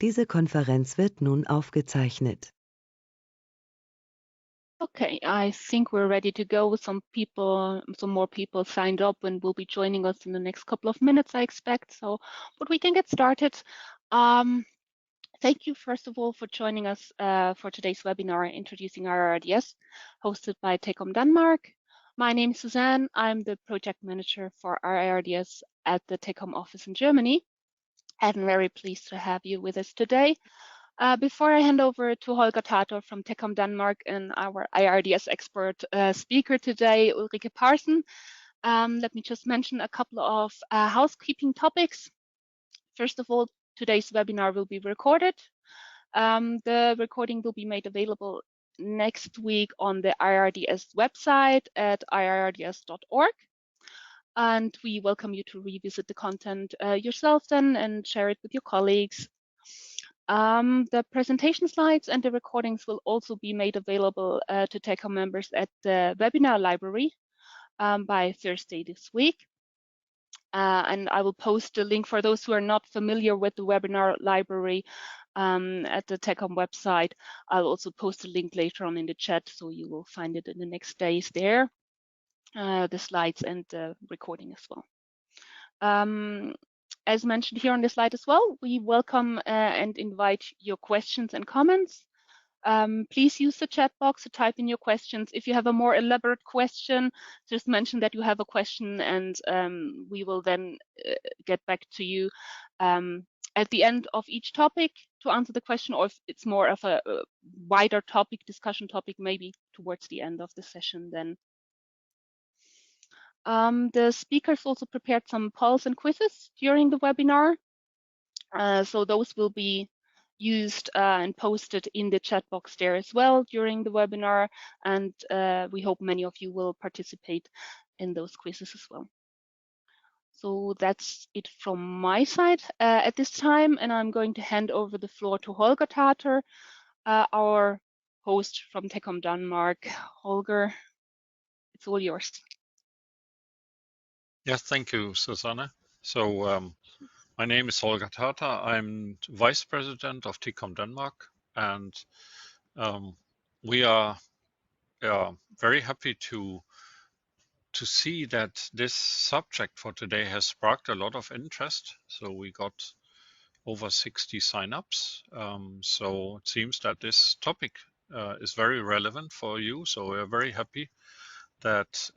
Diese Konferenz wird nun aufgezeichnet. Okay, I think we're ready to go. Some more people signed up and will be joining us in the next couple of minutes, I expect. So, but we can get started. Thank you, first of all, for joining us for today's webinar, Introducing iiRDS, hosted by TECOM Denmark. My name is Suzanne. I'm the project manager for iiRDS at the TECOM office in Germany. And I'm very pleased to have you with us today. Before I hand over to Holger Tator from TECOM Denmark and our iiRDS expert speaker today, Ulrike Parson, let me just mention a couple of housekeeping topics. First of all, today's webinar will be recorded. The recording will be made available next week on the iiRDS website at iirds.org. And we welcome you to revisit the content yourself then and share it with your colleagues. The presentation slides and the recordings will also be made available to TECOM members at the webinar library by Thursday this week. And I will post a link for those who are not familiar with the webinar library at the TECOM website. I'll also post a link later on in the chat, so you will find it in the next days there, the slides and the recording as well. As mentioned here on the slide as well, we welcome and invite your questions and comments. Please use the chat box to type in your questions. If you have a more elaborate question, just mention that you have a question and we will then get back to you at the end of each topic to answer the question, or if it's more of a wider topic, discussion topic, maybe towards the end of the session then. The speakers also prepared some polls and quizzes during the webinar. So those will be used and posted in the chat box there as well during the webinar. And we hope many of you will participate in those quizzes as well. So that's it from my side at this time. And I'm going to hand over the floor to Holger Tator, our host from TECOM Denmark. Holger, it's all yours. Yes, thank you, Susanne. So my name is Holger Tator. I'm Vice President of TECOM Denmark, and we are very happy to see that this subject for today has sparked a lot of interest. So we got over 60 signups. So it seems that this topic is very relevant for you. So we're very happy that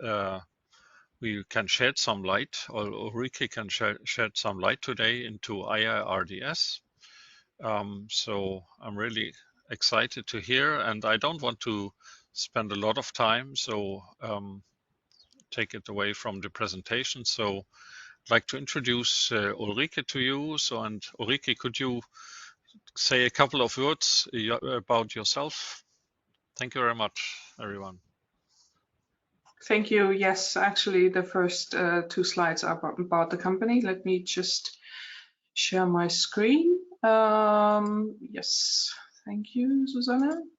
we can shed some light, or Ulrike can shed some light today into iiRDS. So I'm really excited to hear, and I don't want to spend a lot of time, so take it away from the presentation. So I'd like to introduce Ulrike to you. So, and Ulrike, could you say a couple of words about yourself? Thank you very much, everyone. Thank you. Yes, actually, the first two slides are about the company. Let me just share my screen. Yes, thank you, Susanne.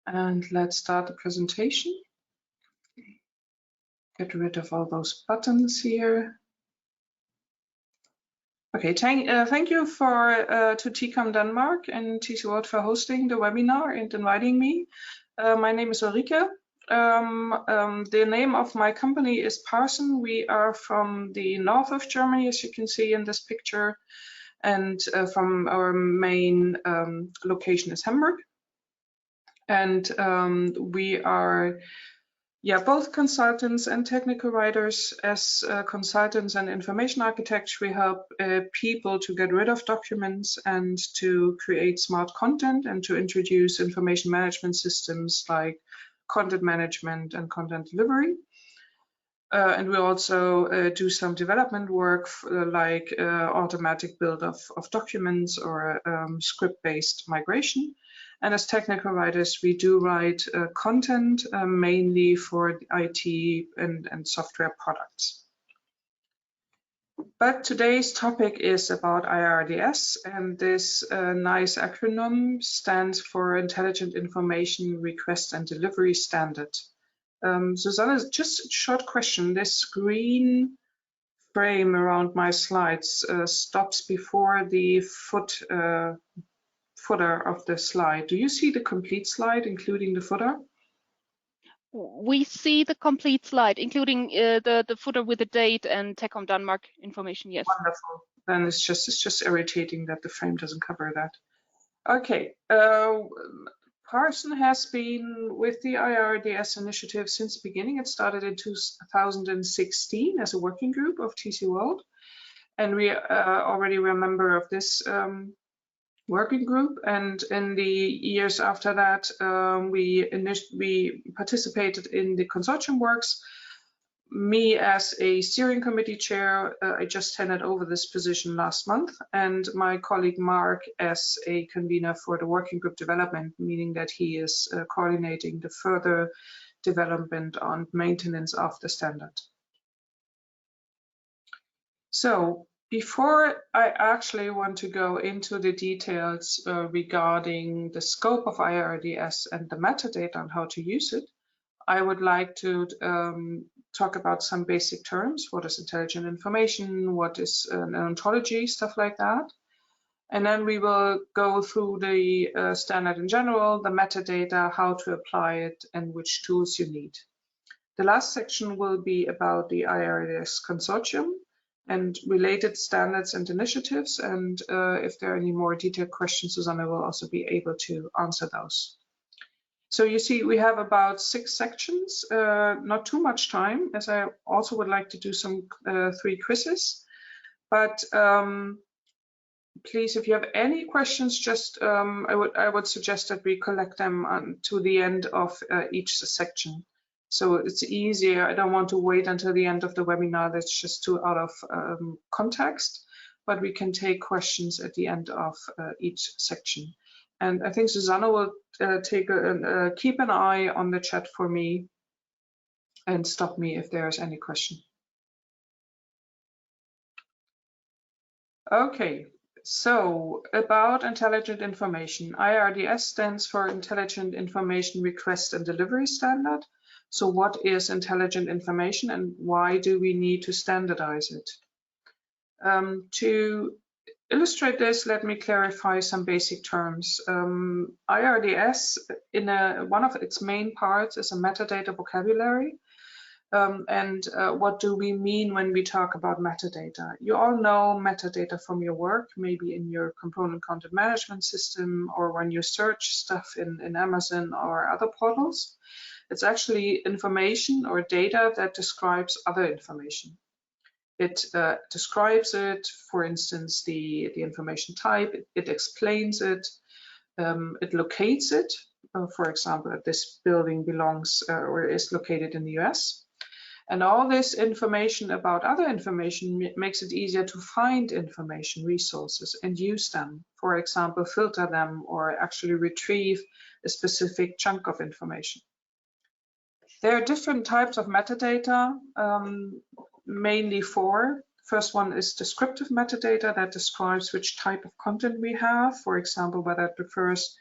And let's start the presentation. Get rid of all those buttons here. Okay, thank you to TECOM Denmark and TC World for hosting the webinar and inviting me. My name is Ulrike. The name of my company is Parson. We are from the north of Germany, as you can see in this picture, and from our main location is Hamburg. And we are both consultants and technical writers. As consultants and information architects, we help people to get rid of documents and to create smart content and to introduce information management systems like content management and content delivery. And we also do some development work like automatic build of documents or script-based migration. And as technical writers, we do write content mainly for IT and software products. But today's topic is about iiRDS, and this nice acronym stands for Intelligent Information Request and Delivery Standard. Susanne, just a short question. This green frame around my slides stops before the footer of the slide. Do you see the complete slide, including the footer? We see the complete slide, including the footer with the date and TechCom Denmark information. Yes. Wonderful. Then it's just irritating that the frame doesn't cover that. Okay. Parson has been with the iiRDS initiative since the beginning. It started in 2016 as a working group of TC World, and we already were a member of this working group. And in the years after that, we participated in the consortium works. Me as a steering committee chair, I just handed over this position last month, and my colleague Mark as a convener for the working group development, meaning that he is coordinating the further development and maintenance of the standard. So before I actually want to go into the details regarding the scope of iiRDS and the metadata and how to use it, I would like to talk about some basic terms. What is intelligent information? What is an ontology? Stuff like that. And then we will go through the standard in general, the metadata, how to apply it, and which tools you need. The last section will be about the iiRDS Consortium and related standards and initiatives. And if there are any more detailed questions, Susanne will also be able to answer those. So you see, we have about 6 sections, not too much time, as I also would like to do some 3 quizzes. But please, if you have any questions, just I would suggest that we collect them to the end of each section. So it's easier. I don't want to wait until the end of the webinar. That's just too out of context. But we can take questions at the end of each section. And I think Susanne will keep an eye on the chat for me and stop me if there's any question. Okay, so about intelligent information. iiRDS stands for Intelligent Information Request and Delivery Standard. So what is intelligent information and why do we need to standardize it? To illustrate this, let me clarify some basic terms. iiRDS, one of its main parts, is a metadata vocabulary. What do we mean when we talk about metadata? You all know metadata from your work, maybe in your component content management system or when you search stuff in Amazon or other portals. It's actually information or data that describes other information. It describes it, for instance, the information type, it explains it, it locates it. For example, this building belongs or is located in the US. And all this information about other information makes it easier to find information, resources, and use them. For example, filter them or actually retrieve a specific chunk of information. There are different types of metadata, mainly 4. First one is descriptive metadata that describes which type of content we have. For example, whether it refers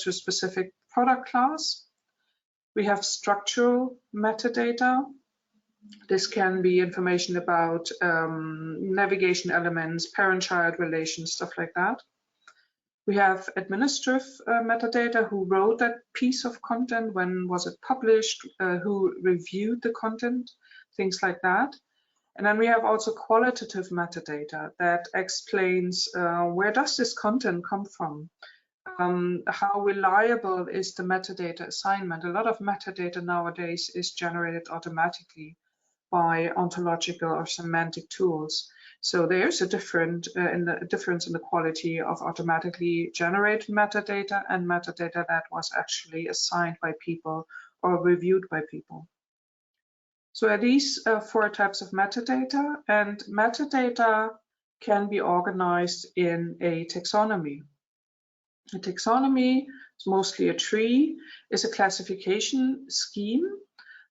to a specific product class. We have structural metadata. This can be information about navigation elements, parent-child relations, stuff like that. We have administrative metadata, who wrote that piece of content, when was it published, who reviewed the content, things like that. And then we have also qualitative metadata that explains where does this content come from? How reliable is the metadata assignment? A lot of metadata nowadays is generated automatically by ontological or semantic tools. So there's a difference in the quality of automatically generated metadata and metadata that was actually assigned by people or reviewed by people. So are these 4 types of metadata, and metadata can be organized in a taxonomy. A taxonomy is mostly a tree, is a classification scheme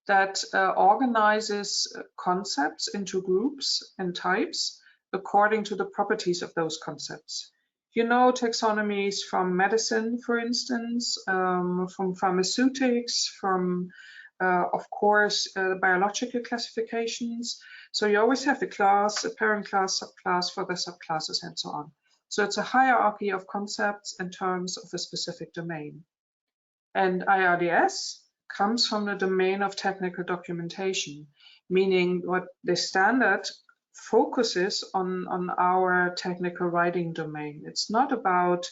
that organizes concepts into groups and types according to the properties of those concepts. You know taxonomies from medicine, for instance, from pharmaceutics, from, of course, biological classifications. So you always have a class, a parent class, subclass for the subclasses, and so on. So it's a hierarchy of concepts in terms of a specific domain. And iiRDS comes from the domain of technical documentation, meaning what the standard focuses on our technical writing domain. It's not about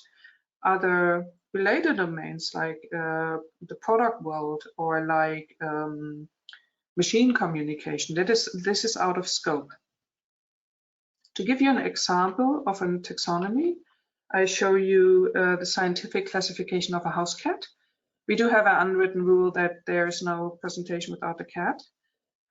other related domains like the product world or like machine communication. This is out of scope. To give you an example of a taxonomy, I show you the scientific classification of a house cat. We do have an unwritten rule that there is no presentation without the cat.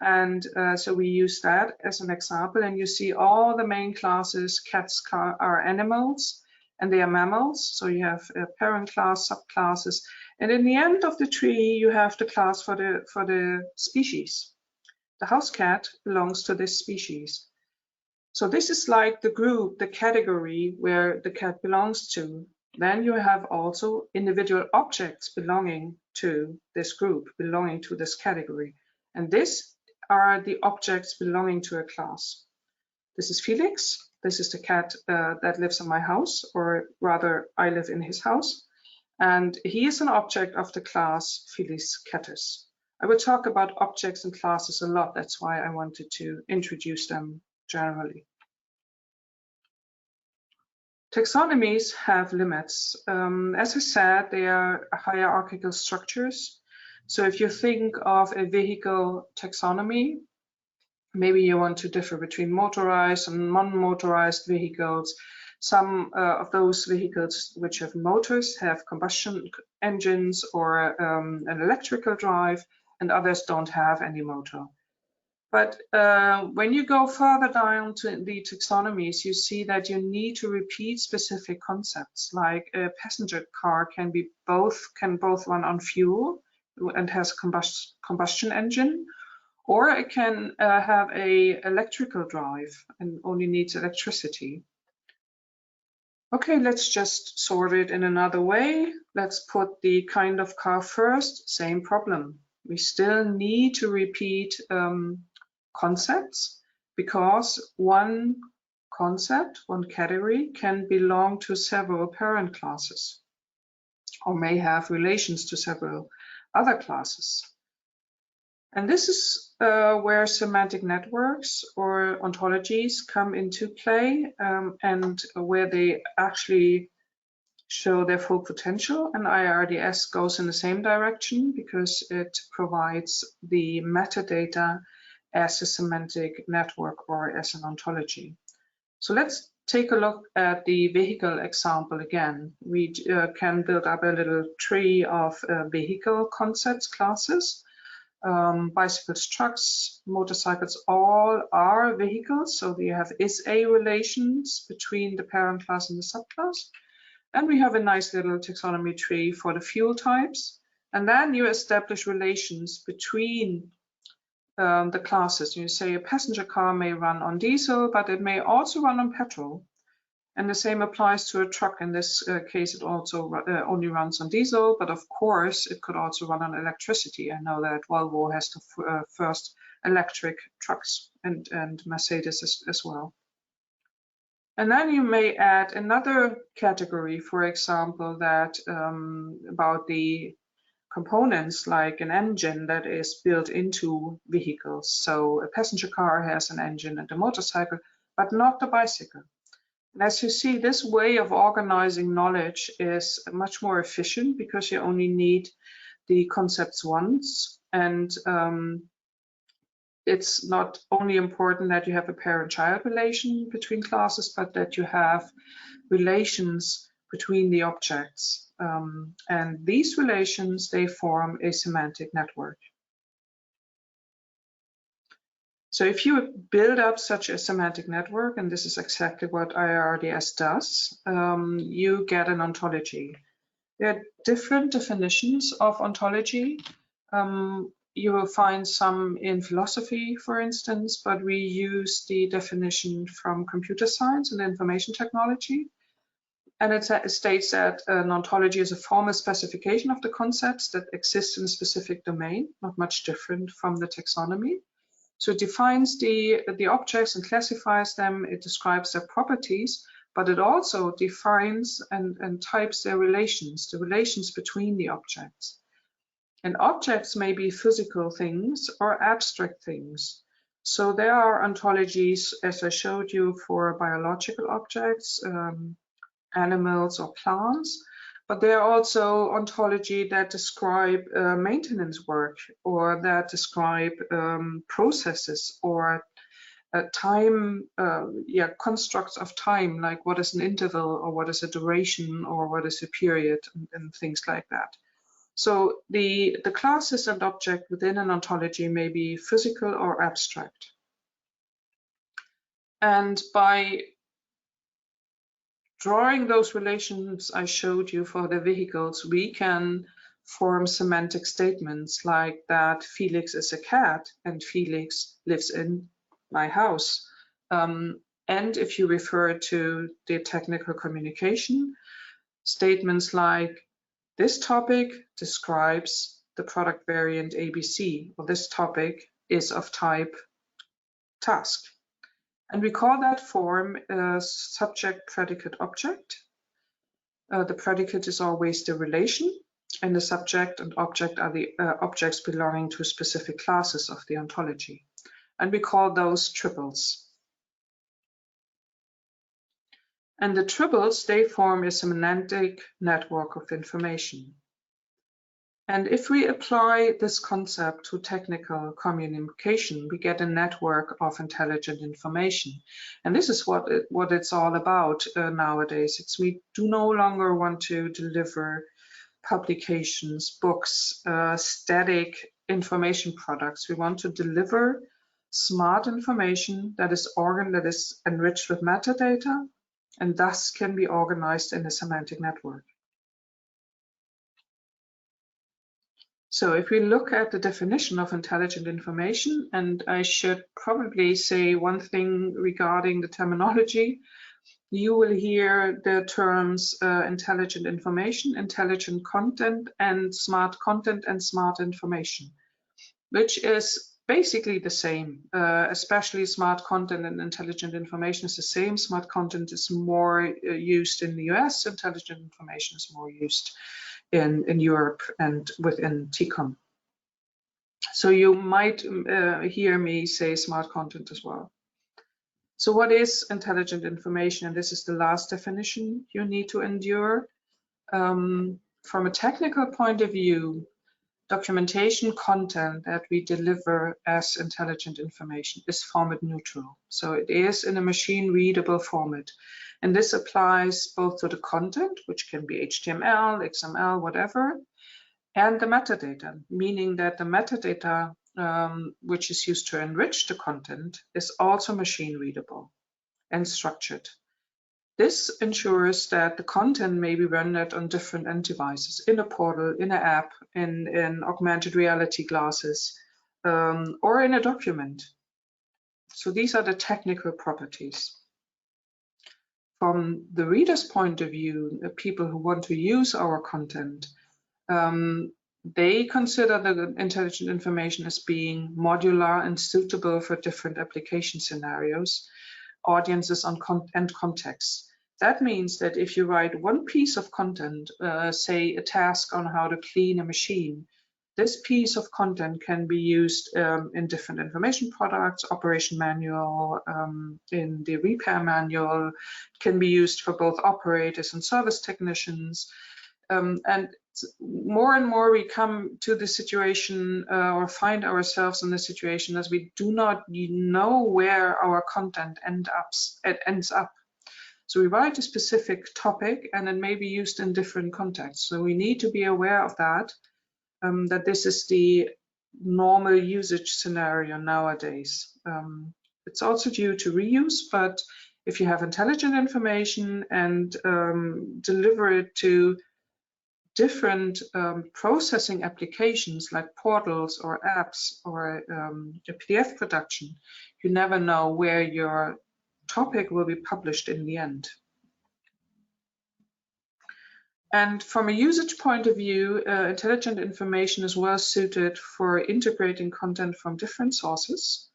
And so we use that as an example. And you see all the main classes. Cats are animals and they are mammals. So you have a parent class, subclasses. And in the end of the tree, you have the class for the species. The house cat belongs to this species. So this is like the group, the category where the cat belongs to. Then you have also individual objects belonging to this group, belonging to this category. And these are the objects belonging to a class. This is Felix. This is the cat that lives in my house, or rather I live in his house. And he is an object of the class Felis catus. I will talk about objects and classes a lot. That's why I wanted to introduce them generally. Taxonomies have limits. As I said, they are hierarchical structures. So if you think of a vehicle taxonomy, maybe you want to differ between motorized and non-motorized vehicles. Some of those vehicles which have motors have combustion engines or an electrical drive, and others don't have any motor. But when you go further down to the taxonomies, you see that you need to repeat specific concepts, like a passenger car can both run on fuel and has a combustion engine, or it can have a electrical drive and only needs electricity. Okay, let's just sort it in another way. Let's put the kind of car first. Same problem. We still need to repeat concepts, because one concept, one category can belong to several parent classes or may have relations to several other classes. And this is where semantic networks or ontologies come into play, and where they actually show their full potential. And iiRDS goes in the same direction because it provides the metadata as a semantic network or as an ontology. So let's take a look at the vehicle example again. We can build up a little tree of vehicle concepts, classes. Bicycles, trucks, motorcycles, all are vehicles. So we have is-a relations between the parent class and the subclass. And we have a nice little taxonomy tree for the fuel types. And then you establish relations between the classes. You say a passenger car may run on diesel, but it may also run on petrol. And the same applies to a truck. In this case, it also only runs on diesel, but of course, it could also run on electricity. I know that Volvo has the first electric trucks, and Mercedes as well. And then you may add another category, for example, that about the components like an engine that is built into vehicles. So a passenger car has an engine and a motorcycle, but not the bicycle. And as you see, this way of organizing knowledge is much more efficient because you only need the concepts once. And it's not only important that you have a parent-child relation between classes, but that you have relations between the objects. And these relations, they form a semantic network. So if you build up such a semantic network, and this is exactly what iiRDS does, you get an ontology. There are different definitions of ontology. You will find some in philosophy, for instance, but we use the definition from computer science and information technology. And it states that an ontology is a formal specification of the concepts that exist in a specific domain, not much different from the taxonomy. So it defines the objects and classifies them, it describes their properties, but it also defines and types their relations, the relations between the objects. And objects may be physical things or abstract things. So there are ontologies, as I showed you, for biological objects, animals or plants, but there are also ontology that describe maintenance work, or that describe processes, or time, constructs of time, like what is an interval, or what is a duration, or what is a period, and things like that. So the classes and object within an ontology may be physical or abstract. And by drawing those relations I showed you for the vehicles, we can form semantic statements like that Felix is a cat and Felix lives in my house. And if you refer to the technical communication, statements like this topic describes the product variant ABC, or this topic is of type task. And we call that form subject, predicate, object. The predicate is always the relation, and the subject and object are the objects belonging to specific classes of the ontology. And we call those triples. And the triples, they form a semantic network of information. And if we apply this concept to technical communication, we get a network of intelligent information. And this is what it's all about nowadays. We do no longer want to deliver publications, books, static information products. We want to deliver smart information that is enriched with metadata, and thus can be organized in a semantic network. So if we look at the definition of intelligent information, and I should probably say one thing regarding the terminology, you will hear the terms intelligent information, intelligent content, and smart information, which is basically the same. Especially smart content and intelligent information is the same. Smart content is more used in the US, intelligent information is more used in Europe and within TCOM. So you might hear me say smart content as well. So what is intelligent information? And this is the last definition you need to endure. From a technical point of view, documentation content that we deliver as intelligent information is format neutral. So it is in a machine readable format. And this applies both to the content, which can be HTML, XML, whatever, and the metadata, meaning that the metadata which is used to enrich the content is also machine readable and structured. This ensures that the content may be rendered on different end devices, in a portal, in an app, in augmented reality glasses, or in a document. So these are the technical properties. From the reader's point of view, the people who want to use our content, they consider the intelligent information as being modular and suitable for different application scenarios, audiences, and contexts. That means that if you write one piece of content, say a task on how to clean a machine, this piece of content can be used in different information products, operation manual, in the repair manual, can be used for both operators and service technicians. And more and more we come to the situation or find ourselves in the situation as we do not know where our content ends up. So we write a specific topic and it may be used in different contexts. So we need to be aware of that, that this is the normal usage scenario nowadays. It's also due to reuse, but if you have intelligent information and deliver it to different processing applications like portals or apps or PDF production, you never know where your topic will be published in the end. And from a usage point of view, intelligent information is well suited for integrating content from different sources.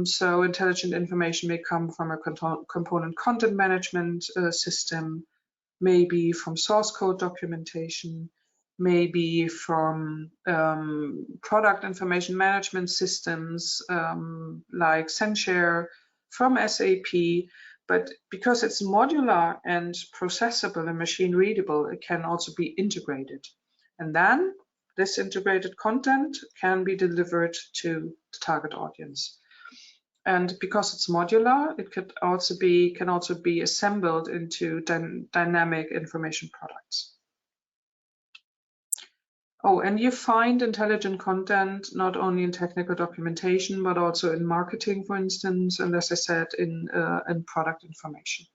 So intelligent information may come from a component content management system, maybe from source code documentation, maybe from product information management systems like SendShare, from SAP. But because it's modular and processable and machine readable, it can also be integrated. And then this integrated content can be delivered to the target audience. And because it's modular, it can also be assembled into dynamic information products. Oh, and you find intelligent content not only in technical documentation, but also in marketing, for instance, and as I said, in product information.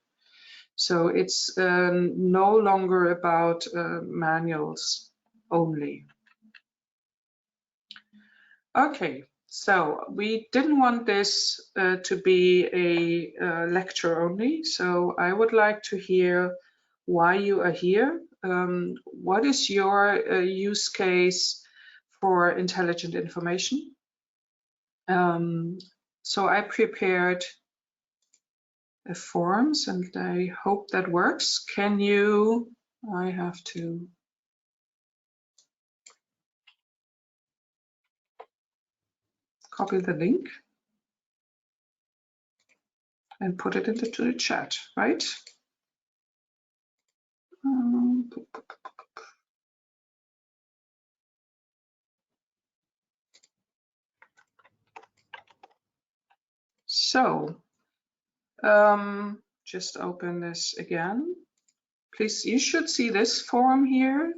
So it's no longer about manuals only. Okay, so we didn't want this to be a lecture only, so I would like to hear why you are here. What is your use case for intelligent information? So I prepared forms and I hope that works. Can you, I have to copy the link and put it into the chat, right? So just open this again. Please, you should see this form here.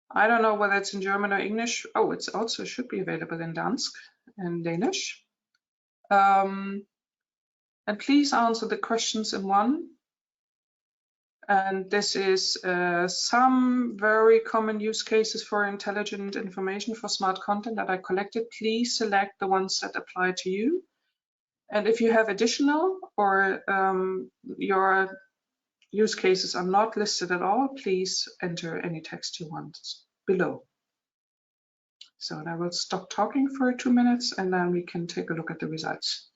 I don't know whether it's in German or English. Oh, it's also should be available in Dansk and Danish. And please answer the questions in one. And this is some very common use cases for intelligent information for smart content that I collected. Please select the ones that apply to you. And if you have additional or your use cases are not listed at all, please enter any text you want below. So I will stop talking for 2 minutes and then we can take a look at the results.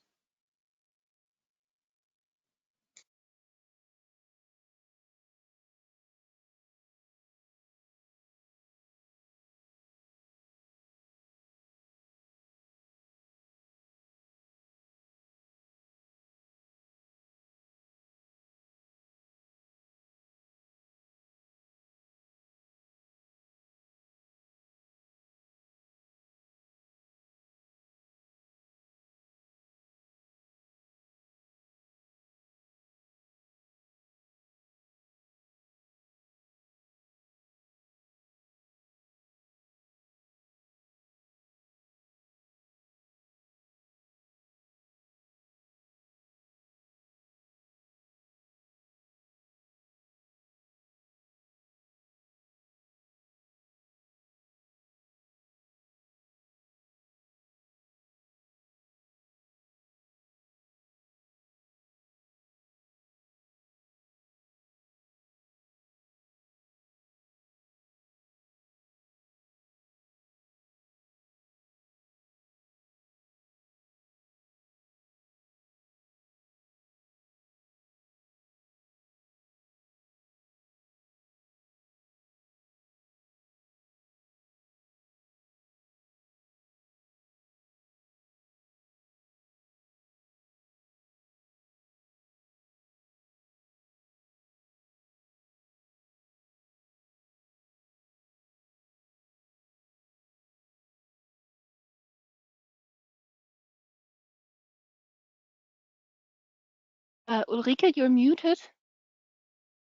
Ulrike, you're muted.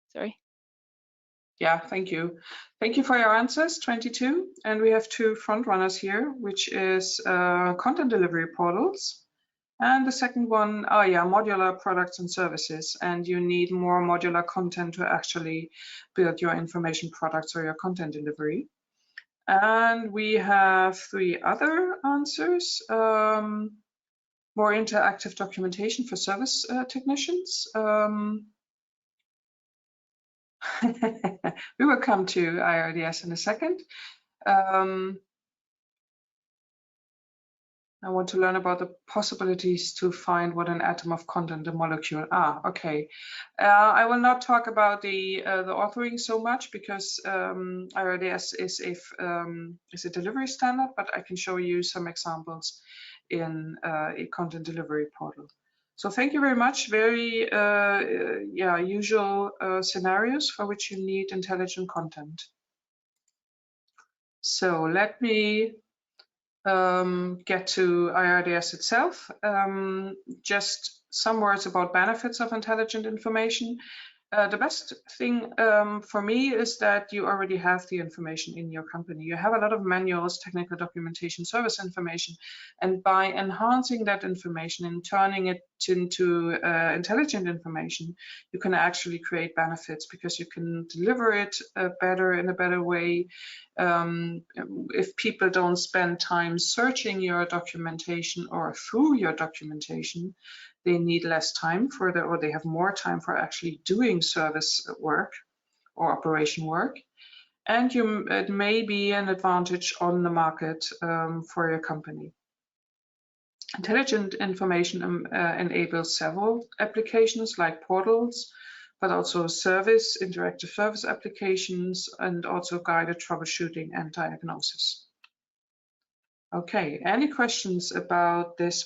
Sorry. Yeah, thank you. Thank you for your answers, 22. And we have 2 front runners here, which is content delivery portals. And the second one, oh yeah, modular products and services. And you need more modular content to actually build your information products or your content delivery. And we have 3 other answers. More interactive documentation for service technicians. We will come to iiRDS in a second. I want to learn about the possibilities to find what an atom of content, a molecule. Okay. I will not talk about the authoring so much because iiRDS is a delivery standard, but I can show you some examples in a content delivery portal. So thank you very much. Very usual scenarios for which you need intelligent content. So let me get to iiRDS itself. Just some words about benefits of intelligent information. The best thing for me is that you already have the information in your company. You have a lot of manuals, technical documentation, service information, and by enhancing that information and turning it into intelligent information, you can actually create benefits because you can deliver it in a better way. If people don't spend time searching your documentation or through your documentation, they need less time or they have more time for actually doing service work or operation work. And it may be an advantage on the market for your company. Intelligent information enables several applications like portals, but also interactive service applications, and also guided troubleshooting and diagnosis. Okay, any questions about this?